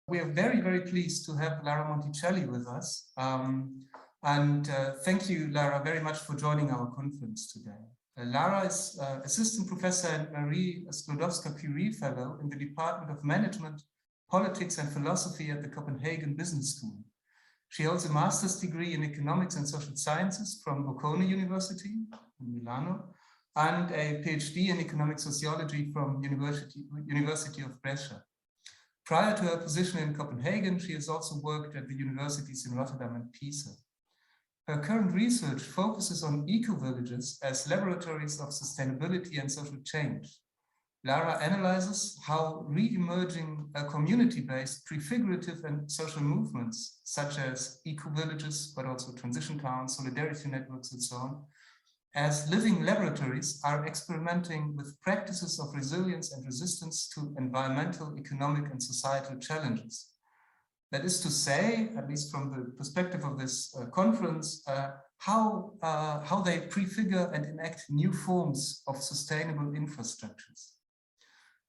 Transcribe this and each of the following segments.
We are very, very pleased to have Lara Monticelli with us. Thank you, Lara, very much for joining our conference today. Lara is Assistant Professor and Marie Sklodowska-Curie Fellow in the Department of Management, Politics and Philosophy at the Copenhagen Business School. She holds a master's degree in Economics and Social Sciences from Bocconi University in Milano, and a PhD in Economic Sociology from University of Brescia. Prior to her position in Copenhagen, she has also worked at the universities in Rotterdam and Pisa. Her current research focuses on eco-villages as laboratories of sustainability and social change. Lara analyzes how re-emerging community-based prefigurative and social movements, such as eco-villages, but also transition towns, solidarity networks, and so on, as living laboratories are experimenting with practices of resilience and resistance to environmental, economic, and societal challenges. That is to say, at least from the perspective of this conference, how they prefigure and enact new forms of sustainable infrastructures.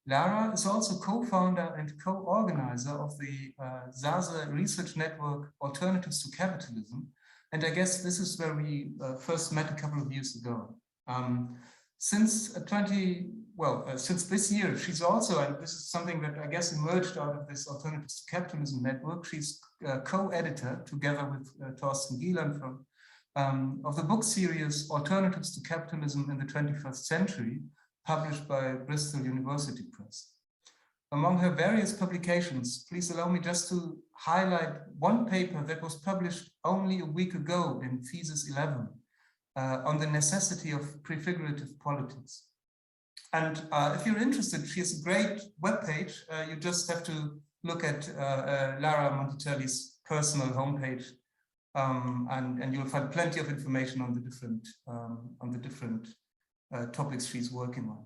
Lara is also co-founder and co-organizer of the ZASE research network Alternatives to Capitalism. And I guess this is where we first met a couple of years ago. Since this year, she's also, and this is something that I guess emerged out of this Alternatives to Capitalism network, she's co-editor together with Thorsten Gieland of the book series Alternatives to Capitalism in the 21st Century, published by Bristol University Press. Among her various publications, please allow me just to highlight one paper that was published only a week ago in Thesis 11 on the necessity of prefigurative politics. And if you're interested, she has a great webpage. You just have to look at Lara Monticelli's personal homepage, and you'll find plenty of information on the different topics she's working on.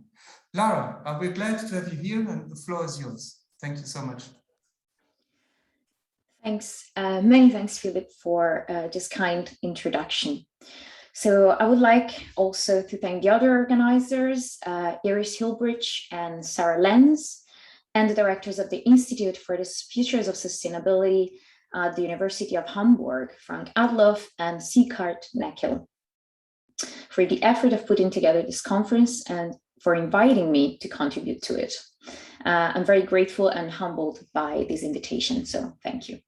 Lara, we're glad to have you here, and the floor is yours. Thank you so much. Thanks. Many thanks, Philip, for this kind introduction. So I would like also to thank the other organizers, Iris Hilbrich and Sarah Lenz, and the directors of the Institute for the Futures of Sustainability at the University of Hamburg, Frank Adloff and Sieghart Neckel, for the effort of putting together this conference and for inviting me to contribute to it. I'm very grateful and humbled by this invitation, so thank you.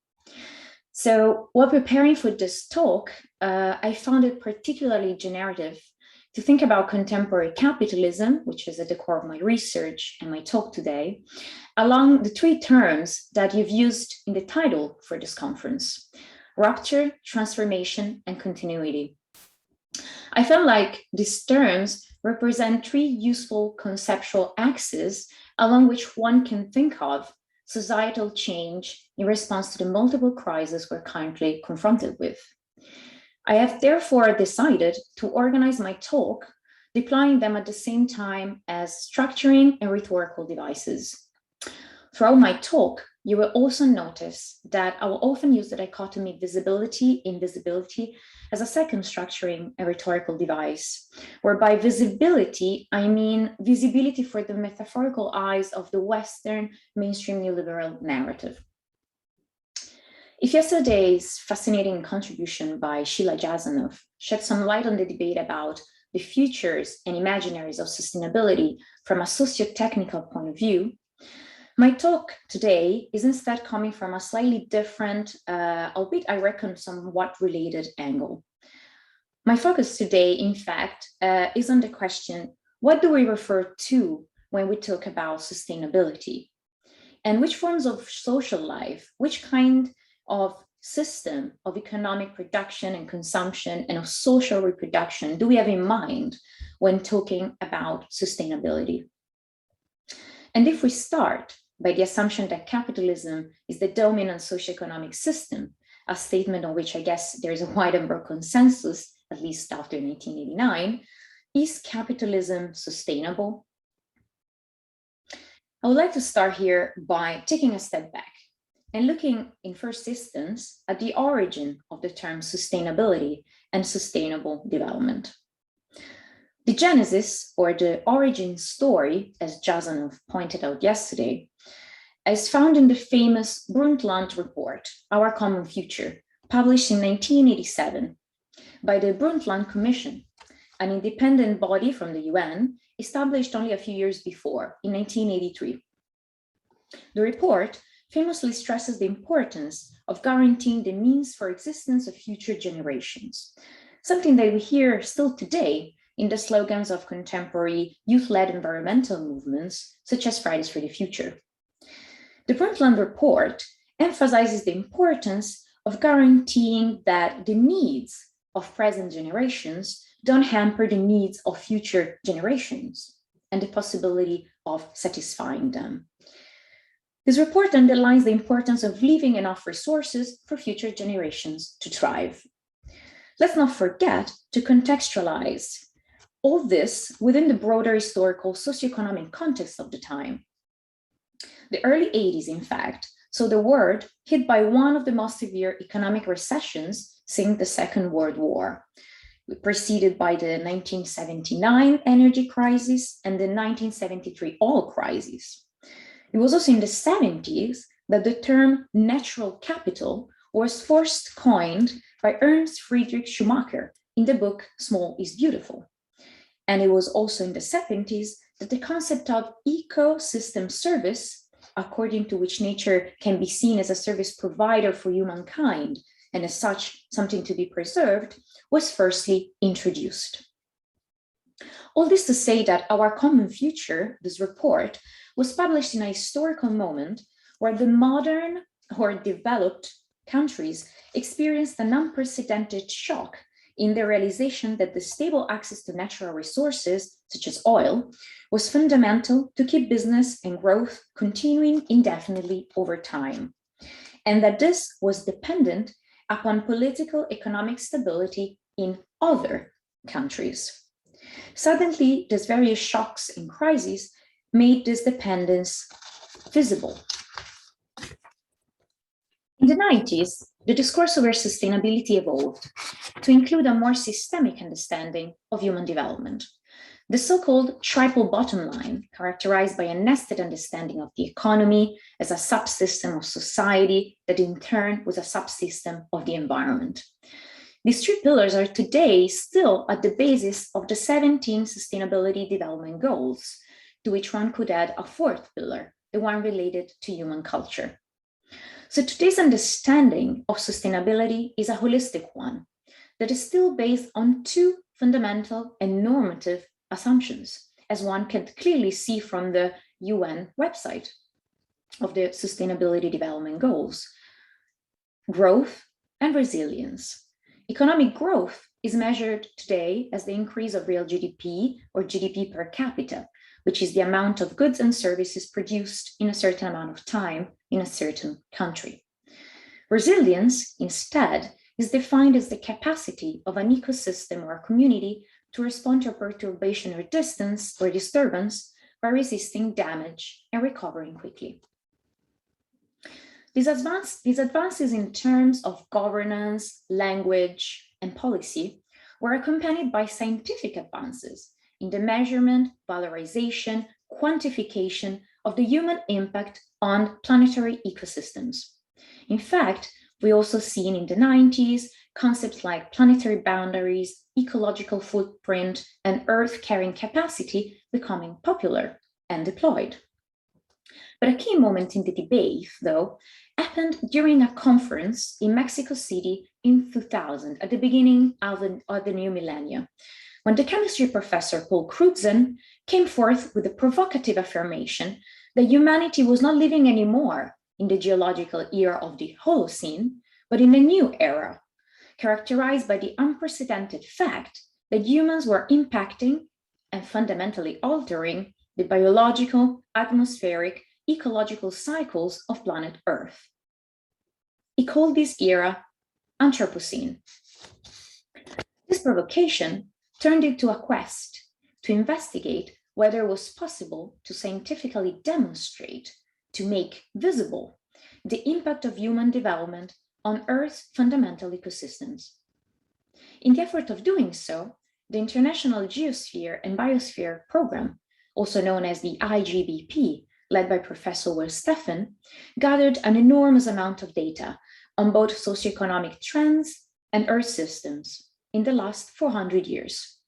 So while preparing for this talk, I found it particularly generative to think about contemporary capitalism, which is at the core of my research and my talk today, along the three terms that you've used in the title for this conference: rupture, transformation, and continuity. I felt like these terms represent three useful conceptual axes along which one can think of societal change in response to the multiple crises we're currently confronted with. I have therefore decided to organize my talk, deploying them at the same time as structuring and rhetorical devices. Throughout my talk, you will also notice that I will often use the dichotomy visibility, invisibility as a second structuring and rhetorical device, where by visibility, I mean visibility for the metaphorical eyes of the Western mainstream neoliberal narrative. If yesterday's fascinating contribution by Sheila Jasanoff shed some light on the debate about the futures and imaginaries of sustainability from a socio-technical point of view, my talk today is instead coming from a slightly different, albeit I reckon somewhat related angle. My focus today, in fact, is on the question, what do we refer to when we talk about sustainability? And which forms of social life, which kind of system of economic production and consumption and of social reproduction do we have in mind when talking about sustainability? And if we start by the assumption that capitalism is the dominant socioeconomic system, a statement on which I guess there is a wide and broad consensus, at least after 1989, is capitalism sustainable? I would like to start here by taking a step back and looking in first instance at the origin of the term sustainability and sustainable development. The genesis, or the origin story, as Jasanoff pointed out yesterday, as found in the famous Brundtland Report, Our Common Future, published in 1987 by the Brundtland Commission, an independent body from the UN established only a few years before, in 1983. The report famously stresses the importance of guaranteeing the means for existence of future generations, something that we hear still today in the slogans of contemporary youth-led environmental movements, such as Fridays for the Future. The Brundtland Report emphasizes the importance of guaranteeing that the needs of present generations don't hamper the needs of future generations and the possibility of satisfying them. This report underlines the importance of leaving enough resources for future generations to thrive. Let's not forget to contextualize all this within the broader historical socioeconomic context of the time. The early 80s, in fact, saw the world hit by one of the most severe economic recessions since the Second World War, preceded by the 1979 energy crisis and the 1973 oil crisis. It was also in the 70s that the term natural capital was first coined by Ernst Friedrich Schumacher in the book Small is Beautiful. And it was also in the 70s that the concept of ecosystem service, according to which nature can be seen as a service provider for humankind, and as such, something to be preserved, was firstly introduced. All this to say that Our Common Future, this report, was published in a historical moment where the modern or developed countries experienced an unprecedented shock in the realization that the stable access to natural resources, such as oil, was fundamental to keep business and growth continuing indefinitely over time, and that this was dependent upon political economic stability in other countries. Suddenly, these various shocks and crises made this dependence visible. In the 90s, the discourse over sustainability evolved to include a more systemic understanding of human development. The so-called triple bottom line, characterized by a nested understanding of the economy as a subsystem of society that in turn was a subsystem of the environment. These three pillars are today still at the basis of the 17 Sustainability Development Goals, to which one could add a fourth pillar, the one related to human culture. So today's understanding of sustainability is a holistic one that is still based on two fundamental and normative assumptions, as one can clearly see from the UN website of the Sustainability Development Goals: growth and resilience. Economic growth is measured today as the increase of real GDP or GDP per capita, which is the amount of goods and services produced in a certain amount of time in a certain country. Resilience, instead, is defined as the capacity of an ecosystem or a community to respond to a perturbation or distance or disturbance by resisting damage and recovering quickly. These advances in terms of governance, language, and policy were accompanied by scientific advances in the measurement, valorization, quantification of the human impact on planetary ecosystems. In fact, we also seen in the 90s concepts like planetary boundaries, ecological footprint, and Earth carrying capacity becoming popular and deployed. But a key moment in the debate, though, happened during a conference in Mexico City in 2000, at the beginning of the new millennia, when the chemistry professor Paul Crutzen came forth with the provocative affirmation that humanity was not living anymore in the geological era of the Holocene, but in a new era, characterized by the unprecedented fact that humans were impacting and fundamentally altering the biological, atmospheric, ecological cycles of planet Earth. He called this era Anthropocene. This provocation turned into a quest to investigate whether it was possible to scientifically demonstrate, to make visible, the impact of human development on Earth's fundamental ecosystems. In the effort of doing so, the International Geosphere and Biosphere Program, also known as the IGBP, led by Professor Will Steffen, gathered an enormous amount of data on both socioeconomic trends and Earth systems in the last 400 years.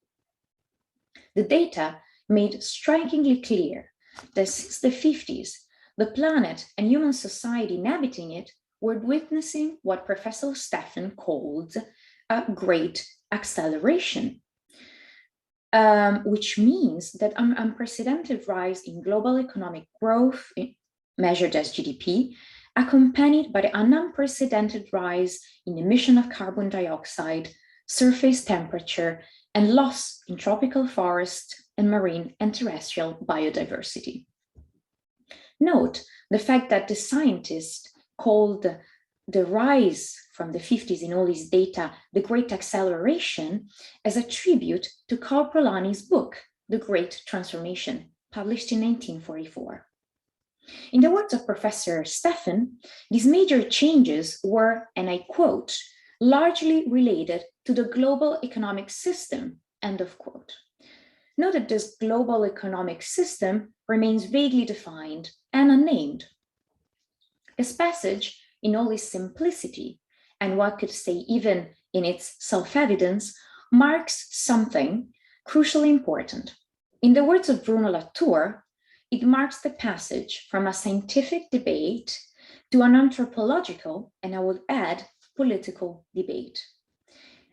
The data made strikingly clear that since the 50s, the planet and human society inhabiting it were witnessing what Professor Steffen called a great acceleration, which means that an unprecedented rise in global economic growth, measured as GDP, accompanied by an unprecedented rise in emission of carbon dioxide, surface temperature, and loss in tropical forest and marine and terrestrial biodiversity. Note the fact that the scientists called the rise from the 50s in all these data the Great Acceleration as a tribute to Karl Polanyi's book, The Great Transformation, published in 1944. In the words of Professor Steffen, these major changes were, and I quote, largely related to the global economic system, end of quote. Note that this global economic system remains vaguely defined and unnamed. This passage, in all its simplicity, and one could say even in its self-evidence, marks something crucially important. In the words of Bruno Latour, it marks the passage from a scientific debate to an anthropological, and I would add, political debate.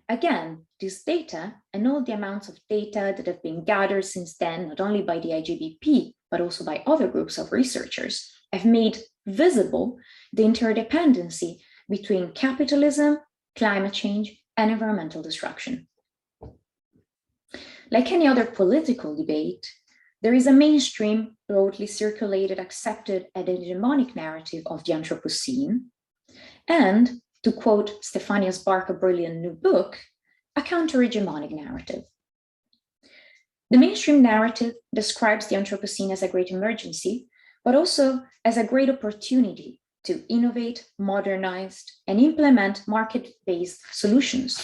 Again, this data and all the amounts of data that have been gathered since then, not only by the IGBP, but also by other groups of researchers, have made visible the interdependency between capitalism, climate change, and environmental destruction. Like any other political debate, there is a mainstream, broadly circulated, accepted, and hegemonic narrative of the Anthropocene, and, to quote Stefania Sbarca's brilliant new book, a counter-hegemonic narrative. The mainstream narrative describes the Anthropocene as a great emergency, but also as a great opportunity to innovate, modernize, and implement market-based solutions.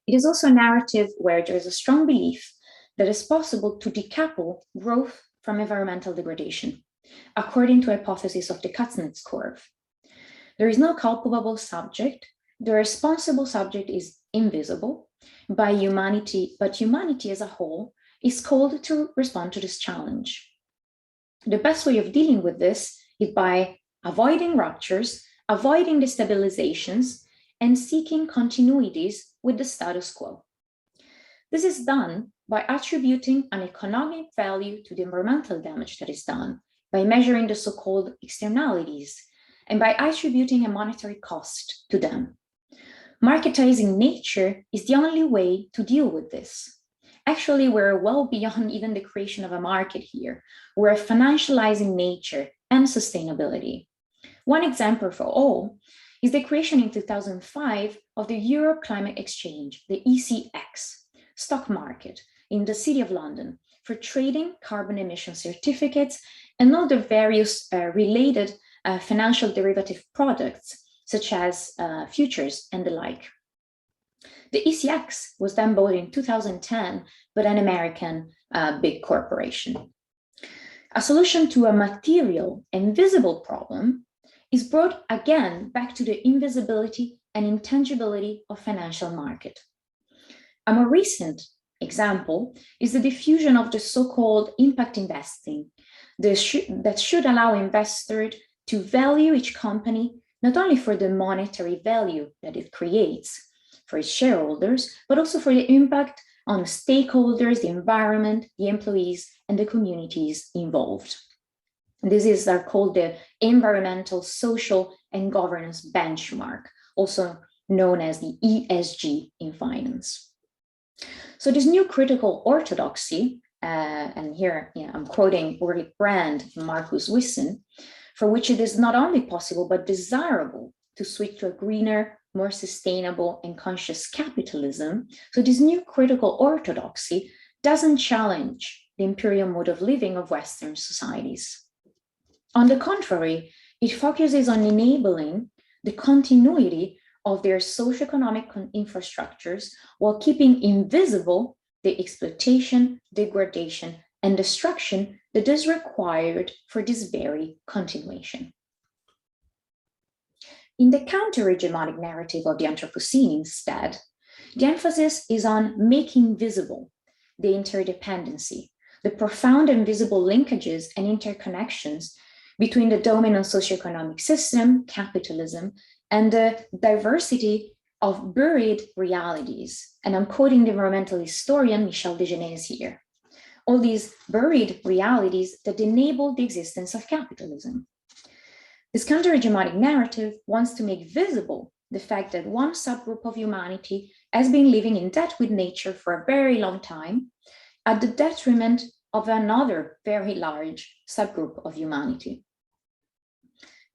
It is also a narrative where there is a strong belief that it's possible to decouple growth from environmental degradation, according to the hypothesis of the Kuznets curve. There is no culpable subject. The responsible subject is invisible by humanity, but humanity as a whole is called to respond to this challenge. The best way of dealing with this is by avoiding ruptures, avoiding destabilizations, and seeking continuities with the status quo. This is done by attributing an economic value to the environmental damage that is done, by measuring the so-called externalities, and by attributing a monetary cost to them. Marketizing nature is the only way to deal with this. Actually, we're well beyond even the creation of a market here. We're financializing nature and sustainability. One example for all is the creation in 2005 of the Euro Climate Exchange, the ECX, stock market in the City of London for trading carbon emission certificates and all the various related financial derivative products, such as futures and the like. The ECX was then bought in 2010 by an American big corporation. A solution to a material and visible problem is brought again back to the invisibility and intangibility of financial market. A more recent example is the diffusion of the so-called impact investing that should allow investors to value each company not only for the monetary value that it creates for its shareholders, but also for the impact on stakeholders, the environment, the employees, and the communities involved. This is called the Environmental, Social, and Governance Benchmark, also known as the ESG in finance. So this new critical orthodoxy, and here I'm quoting Ulrich Brand and Marcus Wissen, for which it is not only possible but desirable to switch to a greener, more sustainable and conscious capitalism. So this new critical orthodoxy doesn't challenge the imperial mode of living of Western societies. On the contrary, it focuses on enabling the continuity of their socioeconomic infrastructures while keeping invisible the exploitation, degradation, and destruction that is required for this very continuation. In the counter-hegemonic narrative of the Anthropocene, instead, the emphasis is on making visible the interdependency, the profound and visible linkages and interconnections between the dominant socioeconomic system, capitalism, and the diversity of buried realities. And I'm quoting the environmental historian Michel Degenez here. All these buried realities that enable the existence of capitalism. This counter-hegemonic narrative wants to make visible the fact that one subgroup of humanity has been living in debt with nature for a very long time, at the detriment of another very large subgroup of humanity.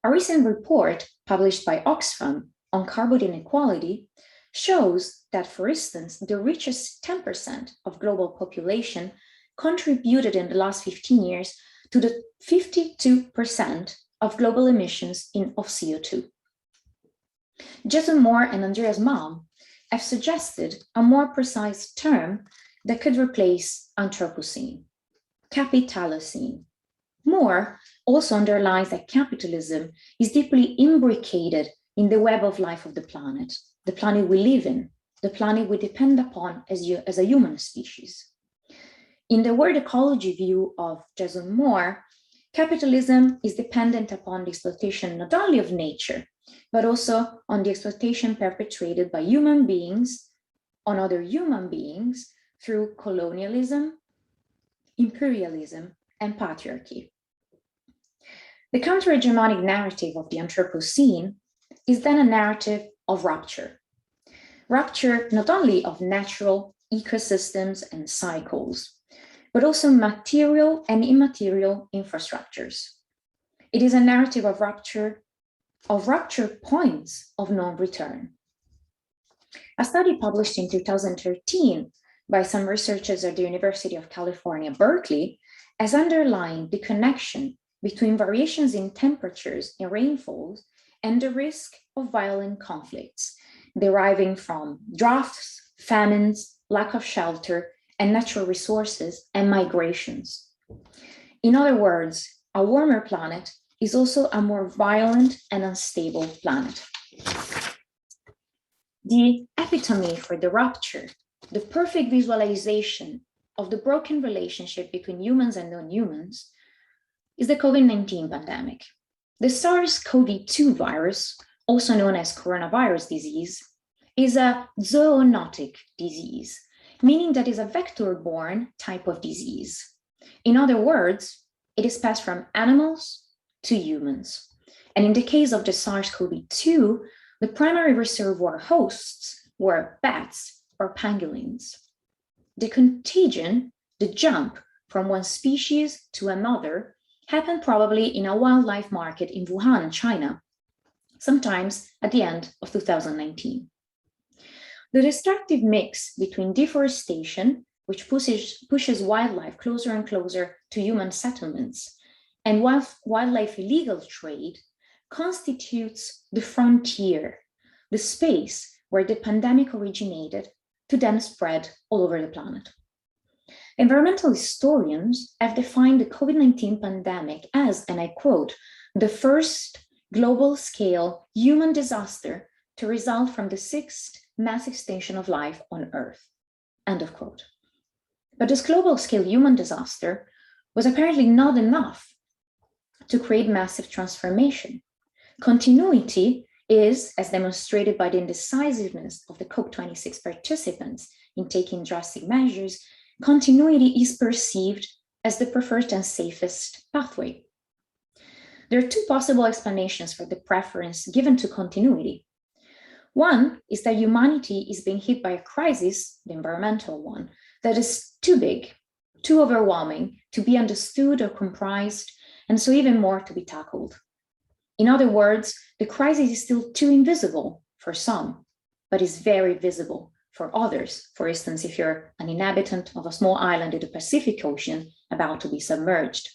A recent report published by Oxfam on carbon inequality shows that, for instance, the richest 10% of global population contributed in the last 15 years to the 52% of global emissions of CO2. Jason Moore and Andreas Malm have suggested a more precise term that could replace Anthropocene, Capitalism. Moore also underlines that capitalism is deeply imbricated in the web of life of the planet we live in, the planet we depend upon as a human species. In the word ecology view of Jason Moore, capitalism is dependent upon the exploitation not only of nature, but also on the exploitation perpetrated by human beings on other human beings through colonialism, imperialism, and patriarchy. The counter-hegemonic narrative of the Anthropocene is then a narrative of rupture. Rupture not only of natural ecosystems and cycles, but also material and immaterial infrastructures. It is a narrative of rupture points of non-return. A study published in 2013 by some researchers at the University of California, Berkeley, has underlined the connection between variations in temperatures and rainfalls and the risk of violent conflicts deriving from droughts, famines, lack of shelter, and natural resources and migrations. In other words, a warmer planet is also a more violent and unstable planet. The epitome for the rupture, the perfect visualization of the broken relationship between humans and non-humans, is the COVID-19 pandemic. The SARS-CoV-2 virus, also known as coronavirus disease, is a zoonotic disease, meaning that it is a vector-borne type of disease. In other words, it is passed from animals to humans. And in the case of the SARS-CoV-2, the primary reservoir hosts were bats or pangolins. The contagion, the jump from one species to another, happened probably in a wildlife market in Wuhan, China, sometimes at the end of 2019. The destructive mix between deforestation, which pushes wildlife closer and closer to human settlements, and wildlife illegal trade constitutes the frontier, the space where the pandemic originated to then spread all over the planet. Environmental historians have defined the COVID-19 pandemic as, and I quote, the first global-scale human disaster to result from the sixth mass extinction of life on Earth, end of quote. But this global-scale human disaster was apparently not enough to create massive transformation. Continuity is, as demonstrated by the indecisiveness of the COP26 participants in taking drastic measures, continuity is perceived as the preferred and safest pathway. There are two possible explanations for the preference given to continuity. One is that humanity is being hit by a crisis, the environmental one, that is too big, too overwhelming to be understood or comprised, and so even more to be tackled. In other words, the crisis is still too invisible for some, but is very visible for others. For instance, if you're an inhabitant of a small island in the Pacific Ocean about to be submerged.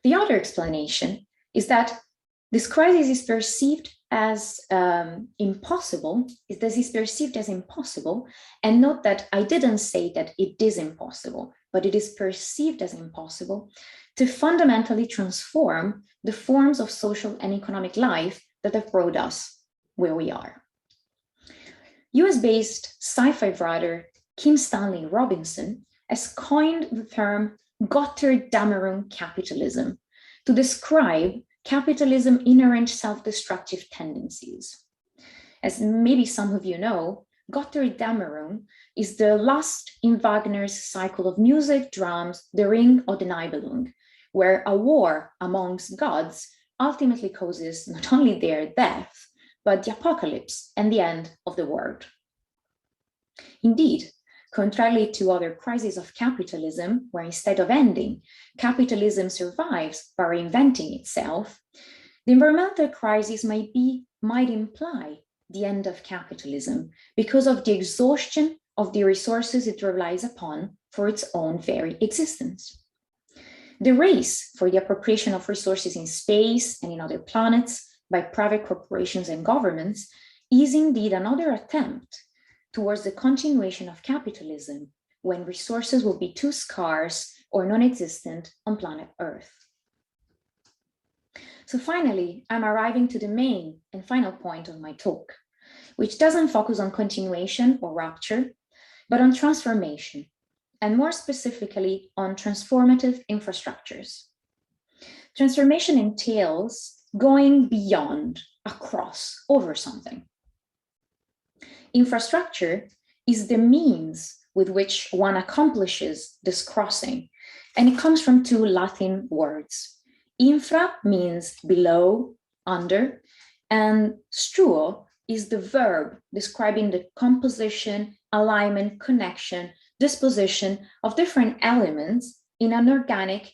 The other explanation is that this crisis is perceived as impossible, and note that I didn't say that it is impossible, but it is perceived as impossible, to fundamentally transform the forms of social and economic life that have brought us where we are. US-based sci-fi writer Kim Stanley Robinson has coined the term Götterdämmerung capitalism to describe capitalism's inherent self-destructive tendencies. As maybe some of you know, Götterdämmerung is the last in Wagner's cycle of music, dramas, The Ring or the Nibelung, where a war amongst gods ultimately causes not only their death, but the apocalypse and the end of the world. Indeed, contrarily to other crises of capitalism, where instead of ending, capitalism survives by reinventing itself, the environmental crisis might imply the end of capitalism because of the exhaustion of the resources it relies upon for its own very existence. The race for the appropriation of resources in space and in other planets by private corporations and governments is indeed another attempt towards the continuation of capitalism when resources will be too scarce or non-existent on planet Earth. So finally, I'm arriving to the main and final point of my talk, which doesn't focus on continuation or rupture, but on transformation, and more specifically on transformative infrastructures. Transformation entails going beyond, across, over something. Infrastructure is the means with which one accomplishes this crossing, and it comes from two Latin words. Infra means below, under, and struo is the verb describing the composition, alignment, connection, disposition of different elements in an organic.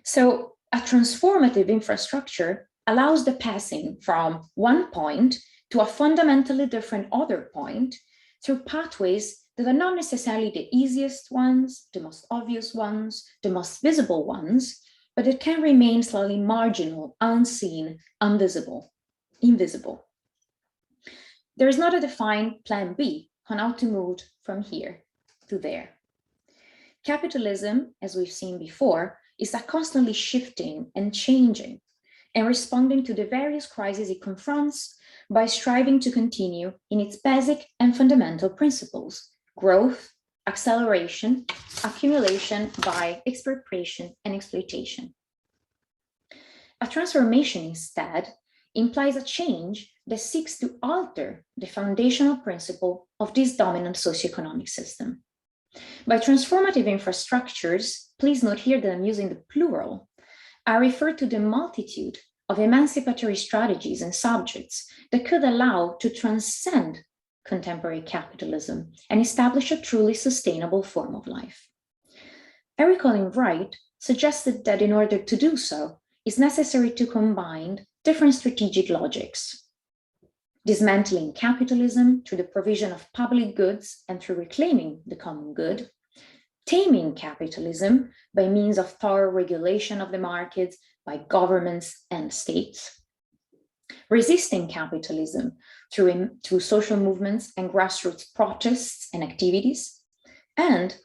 So a transformative infrastructure allows the passing from one point to a fundamentally different other point through pathways that are not necessarily the easiest ones, the most obvious ones, the most visible ones, but it can remain slightly marginal, unseen, invisible. There is not a defined plan B on how to move from here to there. Capitalism, as we've seen before, is constantly shifting and changing and responding to the various crises it confronts by striving to continue in its basic and fundamental principles: growth, acceleration, accumulation by expropriation and exploitation. A transformation, instead, implies a change that seeks to alter the foundational principle of this dominant socioeconomic system. By transformative infrastructures, please note here that I'm using the plural, I refer to the multitude of emancipatory strategies and subjects that could allow to transcend contemporary capitalism and establish a truly sustainable form of life. Eric Olin Wright suggested that in order to do so, it's necessary to combine different strategic logics: dismantling capitalism through the provision of public goods and through reclaiming the common good, taming capitalism by means of thorough regulation of the markets by governments and states, resisting capitalism through social movements and grassroots protests and activities, and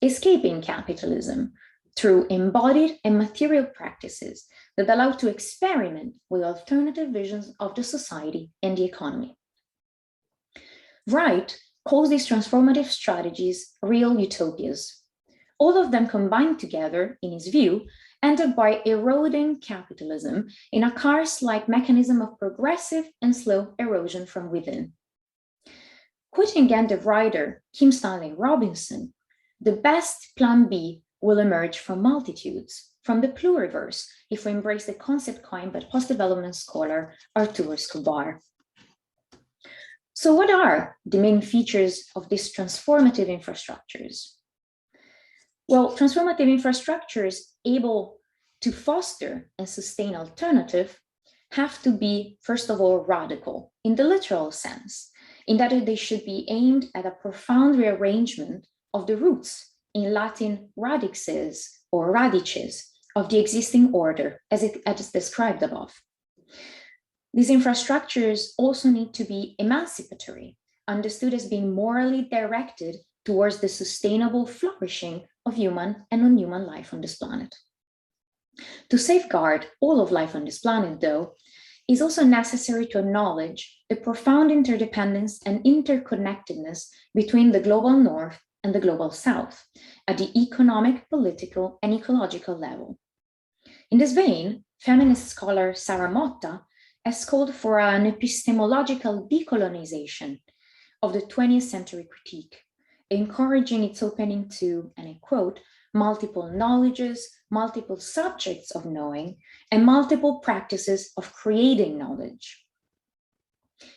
escaping capitalism through embodied and material practices that allow to experiment with alternative visions of the society and the economy. Wright calls these transformative strategies real utopias. All of them combined together, in his view, end up by eroding capitalism in a karst-like mechanism of progressive and slow erosion from within. Quoting again the writer Kim Stanley Robinson, the best plan B will emerge from multitudes, from the pluriverse, if we embrace the concept coined by post-development scholar Arturo Escobar. So what are the main features of these transformative infrastructures? Well, transformative infrastructures able to foster and sustain alternative have to be, first of all, radical in the literal sense, in that they should be aimed at a profound rearrangement of the roots, in Latin radixes or radices, of the existing order as described above. These infrastructures also need to be emancipatory, understood as being morally directed towards the sustainable flourishing of human and non-human life on this planet. To safeguard all of life on this planet, though, is also necessary to acknowledge the profound interdependence and interconnectedness between the global North and the global South at the economic, political, and ecological level. In this vein, feminist scholar Sarah Motta has called for an epistemological decolonization of the 20th century critique, encouraging its opening to, and I quote, multiple knowledges, multiple subjects of knowing, and multiple practices of creating knowledge.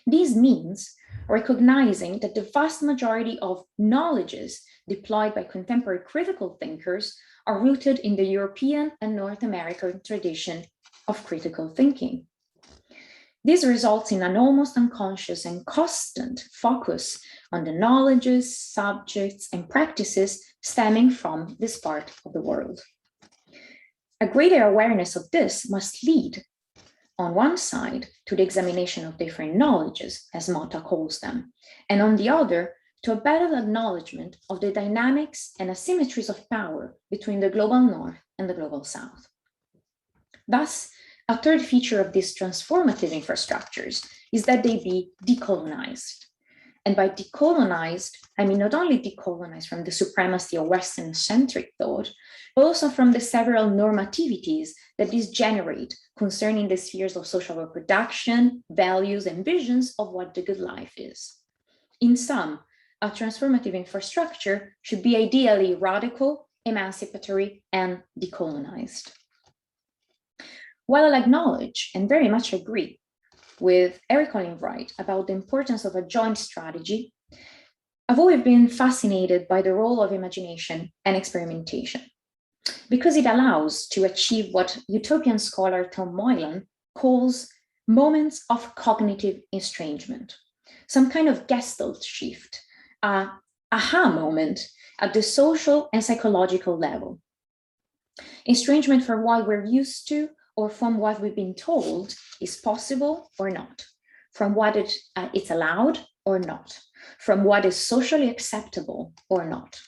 This means recognizing that the vast majority of knowledges deployed by contemporary critical thinkers are rooted in the European and North American tradition of critical thinking. This results in an almost unconscious and constant focus on the knowledges, subjects, and practices stemming from this part of the world. A greater awareness of this must lead, on one side, to the examination of different knowledges, as Motta calls them, and on the other, to a better acknowledgement of the dynamics and asymmetries of power between the global North and the global South. Thus, a third feature of these transformative infrastructures is that they be decolonized. And by decolonized, I mean not only decolonized from the supremacy of Western-centric thought, but also from the several normativities that these generate concerning the spheres of social reproduction, values, and visions of what the good life is. In sum, a transformative infrastructure should be ideally radical, emancipatory, and decolonized. While I'll acknowledge and very much agree with Eric Olin Wright about the importance of a joint strategy, I've always been fascinated by the role of imagination and experimentation, because it allows to achieve what utopian scholar Tom Moylan calls moments of cognitive estrangement, some kind of Gestalt shift, a aha moment at the social and psychological level. Estrangement from what we're used to or from what we've been told is possible or not, from what it's allowed or not, from what is socially acceptable or not.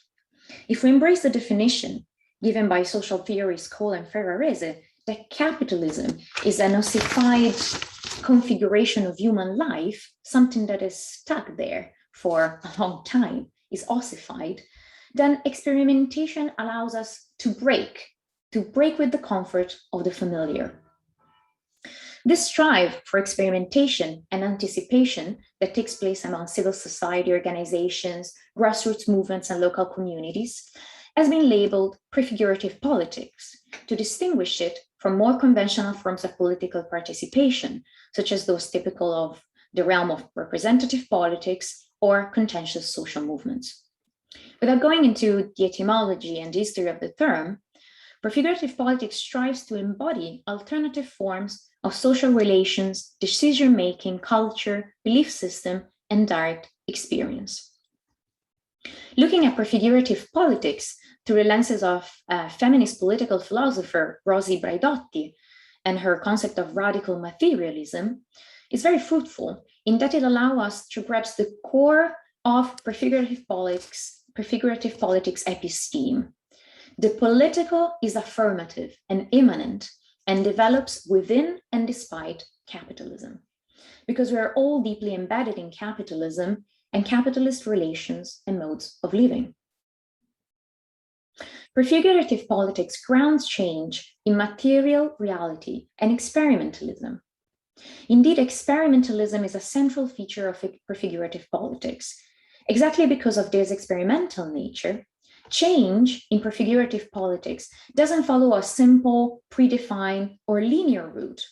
If we embrace the definition given by social theorist Cole and Ferrarese that capitalism is an ossified configuration of human life, something that is stuck there for a long time, is ossified, then experimentation allows us to break with the comfort of the familiar. This strive for experimentation and anticipation that takes place among civil society organizations, grassroots movements, and local communities has been labeled prefigurative politics to distinguish it from more conventional forms of political participation, such as those typical of the realm of representative politics or contentious social movements. Without going into the etymology and history of the term, prefigurative politics strives to embody alternative forms of social relations, decision-making, culture, belief system, and direct experience. Looking at prefigurative politics through the lenses of feminist political philosopher Rosi Braidotti and her concept of radical materialism is very fruitful in that it allows us to grasp the core of prefigurative politics episteme. The political is affirmative and immanent and develops within and despite capitalism, because we are all deeply embedded in capitalism and capitalist relations and modes of living. Prefigurative politics grounds change in material reality and experimentalism. Indeed, experimentalism is a central feature of prefigurative politics. Exactly because of this experimental nature, change in prefigurative politics doesn't follow a simple, predefined, or linear route,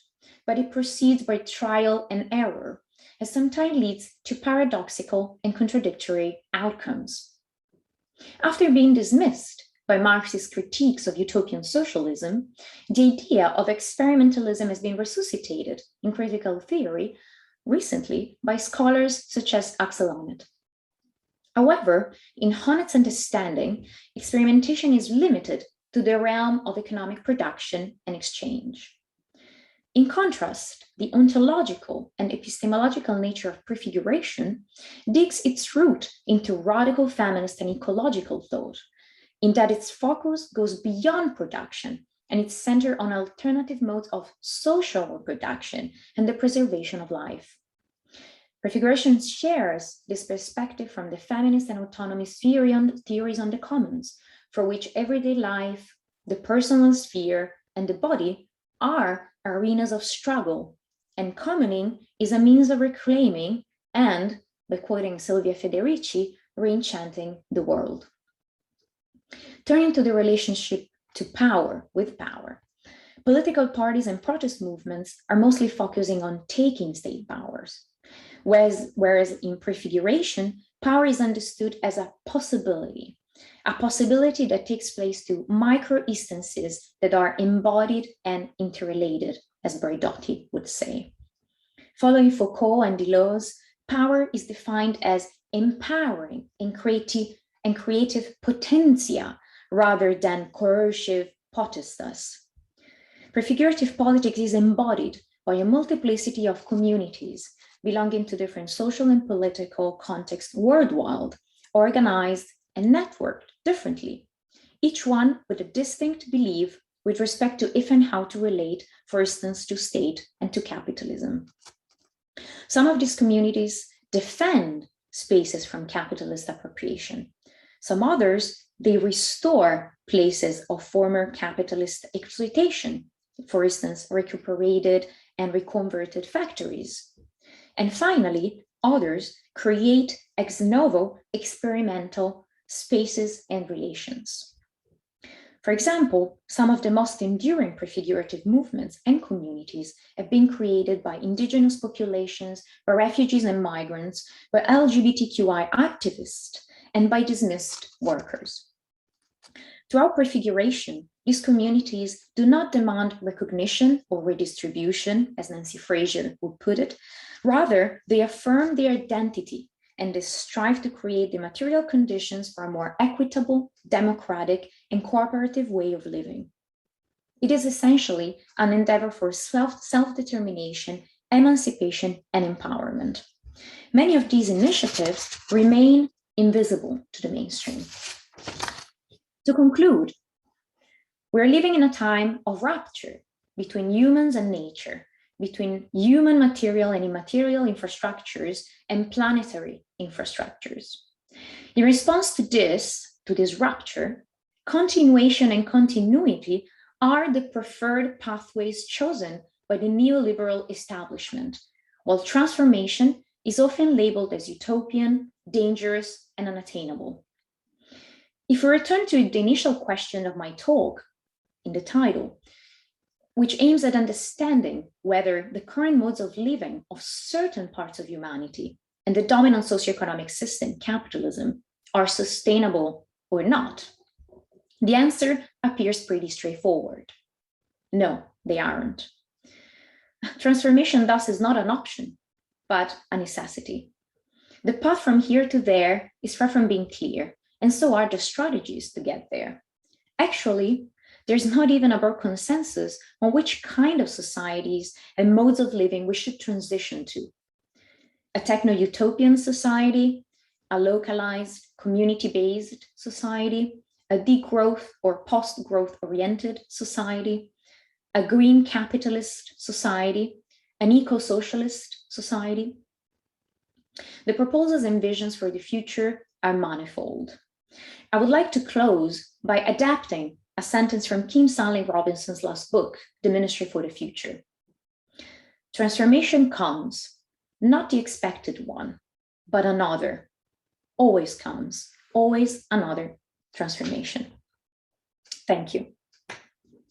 but it proceeds by trial and error, and sometimes leads to paradoxical and contradictory outcomes. After being dismissed by Marxist critiques of utopian socialism, the idea of experimentalism has been resuscitated in critical theory recently by scholars such as Axel Honneth. However, in Honneth's understanding, experimentation is limited to the realm of economic production and exchange. In contrast, the ontological and epistemological nature of prefiguration digs its root into radical feminist and ecological thought, in that its focus goes beyond production and it's centered on alternative modes of social reproduction and the preservation of life. Prefiguration shares this perspective from the feminist and autonomist theories on the commons, for which everyday life, the personal sphere, and the body are arenas of struggle, and commoning is a means of reclaiming and, by quoting Silvia Federici, re-enchanting the world. Turning to the relationship to power, with power, political parties and protest movements are mostly focusing on taking state powers, whereas in prefiguration, power is understood as a possibility that takes place to micro-instances that are embodied and interrelated, as Berdotti would say. Following Foucault and Deleuze, power is defined as empowering and creative potentia rather than coercive potestas. Prefigurative politics is embodied by a multiplicity of communities belonging to different social and political contexts worldwide, organized and networked differently, each one with a distinct belief with respect to if and how to relate, for instance, to state and to capitalism. Some of these communities defend spaces from capitalist appropriation. Some others, they restore places of former capitalist exploitation, for instance, recuperated and reconverted factories. And finally, others create ex novo experimental spaces and relations. For example, some of the most enduring prefigurative movements and communities have been created by indigenous populations, by refugees and migrants, by LGBTQI activists, and by dismissed workers. Throughout prefiguration, these communities do not demand recognition or redistribution, as Nancy Fraser would put it. Rather, they affirm their identity and they strive to create the material conditions for a more equitable, democratic, and cooperative way of living. It is essentially an endeavor for self-determination, emancipation, and empowerment. Many of these initiatives remain invisible to the mainstream. To conclude, we're living in a time of rupture between humans and nature, between human material and immaterial infrastructures and planetary infrastructures. In response to this rupture, continuation and continuity are the preferred pathways chosen by the neoliberal establishment, while transformation is often labeled as utopian, dangerous, and unattainable. If we return to the initial question of my talk in the title, which aims at understanding whether the current modes of living of certain parts of humanity and the dominant socioeconomic system, capitalism, are sustainable or not, the answer appears pretty straightforward. No, they aren't. Transformation thus is not an option, but a necessity. The path from here to there is far from being clear, and so are the strategies to get there. Actually, there's not even a broad consensus on which kind of societies and modes of living we should transition to. A techno-utopian society, a localized, community-based society, a degrowth or post-growth oriented society, a green capitalist society, an eco-socialist society. The proposals and visions for the future are manifold. I would like to close by adapting a sentence from Kim Stanley Robinson's last book, The Ministry for the Future. Transformation comes, not the expected one, but another. Always comes, always another transformation. Thank you.